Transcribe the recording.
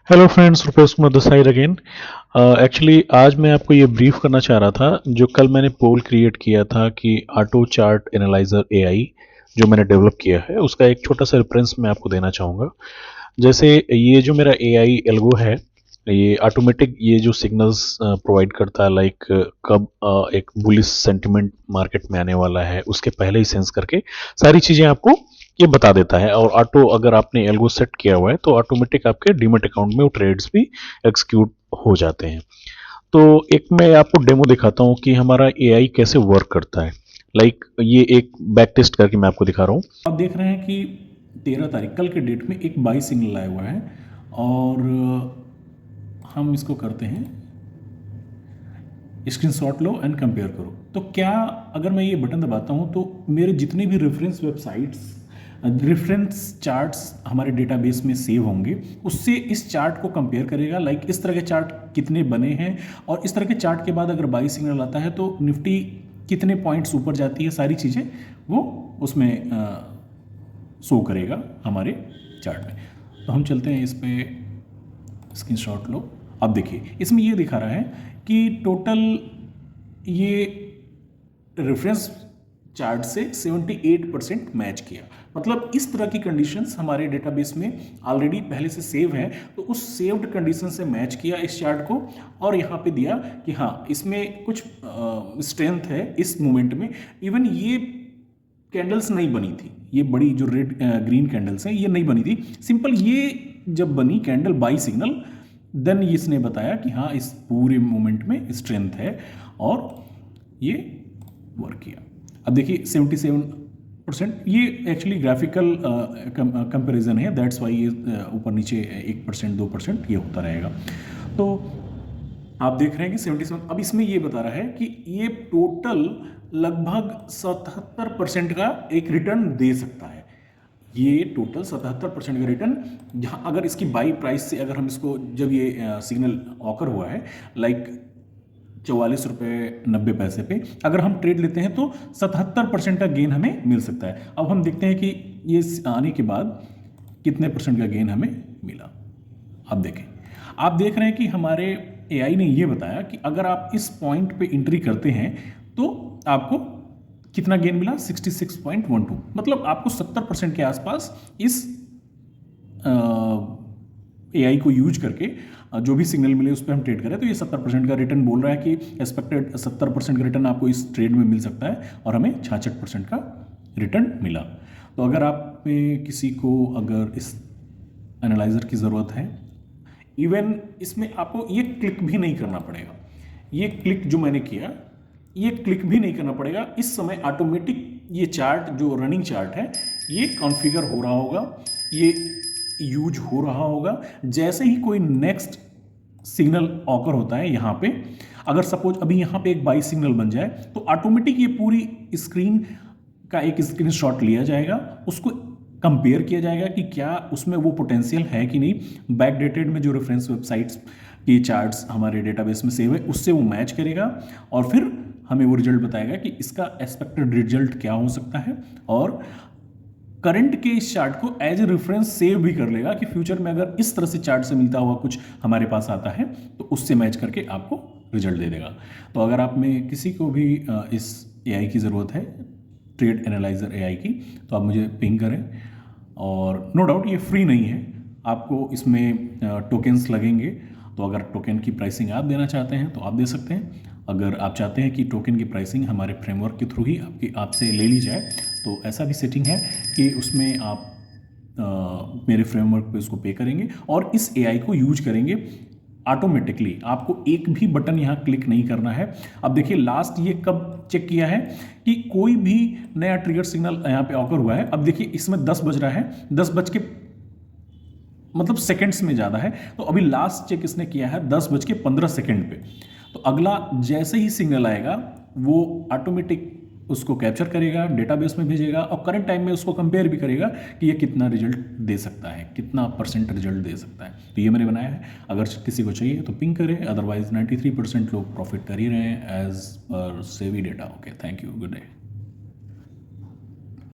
Hello friends, Rupesh Kumar this side again. Actually आज मैं आपको ये ब्रीफ करना चाह रहा था। जो कल मैंने पोल क्रिएट किया था कि ऑटो चार्ट एनालाइजर एआई जो मैंने डेवलप किया है उसका एक छोटा सा रेफरेंस मैं आपको देना चाहूँगा। जैसे ये जो मेरा एआई एल्गो है, ये ऑटोमेटिक ये जो सिग्नल्स प्रोवाइड करता है, लाइक कब एक बुलिश सेंटिमेंट मार्केट में आने वाला है उसके पहले ही सेंस करके सारी चीज़ें आपको ये बता देता है। और ऑटो अगर आपने एल्गो सेट किया हुआ है तो ऑटोमेटिक आपके डीमैट अकाउंट में वो ट्रेड्स भी एक्सिक्यूट हो जाते हैं। तो एक मैं आपको डेमो दिखाता हूँ कि हमारा एआई कैसे वर्क करता है। लाइक ये एक बैक टेस्ट करके मैं आपको दिखा रहा हूँ। आप देख रहे हैं कि 13 तारीख कल के डेट में एक बाई सिग्नल आया हुआ है और हम इसको करते हैं स्क्रीनशॉट लो एंड कंपेयर करो। तो क्या अगर मैं ये बटन दबाता हूँ तो मेरे जितने भी रेफरेंस वेबसाइट्स रेफरेंस चार्ट्स हमारे डेटाबेस में सेव होंगे उससे इस चार्ट को कंपेयर करेगा। लाइक इस तरह के चार्ट कितने बने हैं और इस तरह के चार्ट के बाद अगर बाई सिग्नल आता है तो निफ्टी कितने पॉइंट्स ऊपर जाती है, सारी चीज़ें वो उसमें शो करेगा हमारे चार्ट में। तो हम चलते हैं इस पर स्क्रीनशॉट लो। अब देखिए इसमें ये दिखा रहा है कि टोटल ये रेफरेंस चार्ट से 78% मैच किया। मतलब इस तरह की कंडीशंस हमारे डेटाबेस में ऑलरेडी पहले से सेव है, तो उस सेव्ड कंडीशन से मैच किया इस चार्ट को और यहाँ पे दिया कि हाँ इसमें कुछ स्ट्रेंथ है इस मोमेंट में। इवन ये कैंडल्स नहीं बनी थी, ये बड़ी जो रेड ग्रीन कैंडल्स हैं ये नहीं बनी थी। सिंपल ये जब बनी कैंडल बाई सिग्नल देन इसने बताया कि हाँ इस पूरे मोमेंट में स्ट्रेंथ है और ये वर्क किया। अब देखिए 77%, ये एक्चुअली ग्राफिकल कंपैरिजन है, दैट्स वाई ये ऊपर नीचे 1% 2% ये होता रहेगा। तो आप देख रहे हैं कि 77। अब इसमें ये बता रहा है कि ये टोटल लगभग 77% का एक रिटर्न दे सकता है। ये टोटल 77% का रिटर्न, जहाँ अगर इसकी बाई प्राइस से अगर हम इसको जब ये सिग्नल ऑकर हुआ है लाइक 44.90 पे अगर हम ट्रेड लेते हैं तो 77% का गेन हमें मिल सकता है। अब हम देखते हैं कि ये आने के बाद कितने परसेंट का गेन हमें मिला। अब देखें, आप देख रहे हैं कि हमारे एआई ने ये बताया कि अगर आप इस पॉइंट पे एंट्री करते हैं तो आपको कितना गेन मिला, 66.12। मतलब आपको 70% के आसपास इस एआई को यूज करके जो भी सिग्नल मिले उस पर हम ट्रेड करें तो ये 70% का रिटर्न बोल रहा है कि एक्सपेक्टेड 70% का रिटर्न आपको इस ट्रेड में मिल सकता है और हमें 66% का रिटर्न मिला। तो अगर आप में किसी को अगर इस एनालाइजर की ज़रूरत है, इवन इसमें आपको ये क्लिक भी नहीं करना पड़ेगा। ये क्लिक जो मैंने किया ये क्लिक भी नहीं करना पड़ेगा। इस समय ऑटोमेटिक ये चार्ट जो रनिंग चार्ट है ये कॉन्फ़िगर हो रहा होगा, ये यूज हो रहा होगा। जैसे ही कोई नेक्स्ट सिग्नल ऑकर होता है यहाँ पे, अगर सपोज अभी यहाँ पे एक बाई सिग्नल बन जाए तो ऑटोमेटिक ये पूरी स्क्रीन का एक स्क्रीनशॉट लिया जाएगा, उसको कंपेयर किया जाएगा कि क्या उसमें वो पोटेंशियल है कि नहीं। बैक डेटेड में जो रेफरेंस वेबसाइट्स के चार्ट्स हमारे डेटाबेस में सेव है उससे वो मैच करेगा और फिर हमें वो रिजल्ट बताएगा कि इसका एक्सपेक्टेड रिजल्ट क्या हो सकता है। और करंट के इस चार्ट को एज ए रेफरेंस सेव भी कर लेगा कि फ्यूचर में अगर इस तरह से चार्ट से मिलता हुआ कुछ हमारे पास आता है तो उससे मैच करके आपको रिजल्ट दे देगा। तो अगर आप में किसी को भी इस एआई की ज़रूरत है, ट्रेड एनालाइजर एआई की, तो आप मुझे पिंग करें। और नो डाउट ये फ्री नहीं है, आपको इसमें टोकन्स लगेंगे। तो अगर टोकन की प्राइसिंग आप देना चाहते हैं तो आप दे सकते हैं। अगर आप चाहते हैं कि टोकन की प्राइसिंग हमारे फ्रेमवर्क के थ्रू ही आपसे ले ली जाए तो ऐसा भी सेटिंग है कि उसमें आप मेरे फ्रेमवर्क पे उसको पे करेंगे और इस एआई को यूज करेंगे ऑटोमेटिकली। आपको एक भी बटन यहाँ क्लिक नहीं करना है। अब देखिए लास्ट ये कब चेक किया है कि कोई भी नया ट्रिगर सिग्नल यहाँ पे ऑकर हुआ है। अब देखिए इसमें 10 बज रहा है, 10 बज के मतलब सेकंड्स में ज़्यादा है, तो अभी लास्ट चेक इसने किया है 10:15 पे। तो अगला जैसे ही सिग्नल आएगा वो ऑटोमेटिक उसको कैप्चर करेगा, डेटाबेस में भेजेगा और करंट टाइम में उसको कंपेयर भी करेगा कि ये कितना रिजल्ट दे सकता है, कितना परसेंट रिजल्ट दे सकता है। तो ये मैंने बनाया है, अगर किसी को चाहिए तो पिंग करें। अदरवाइज 93% लोग प्रॉफिट कर ही रहे हैं एज पर सेवी data. Okay, thank you, good day.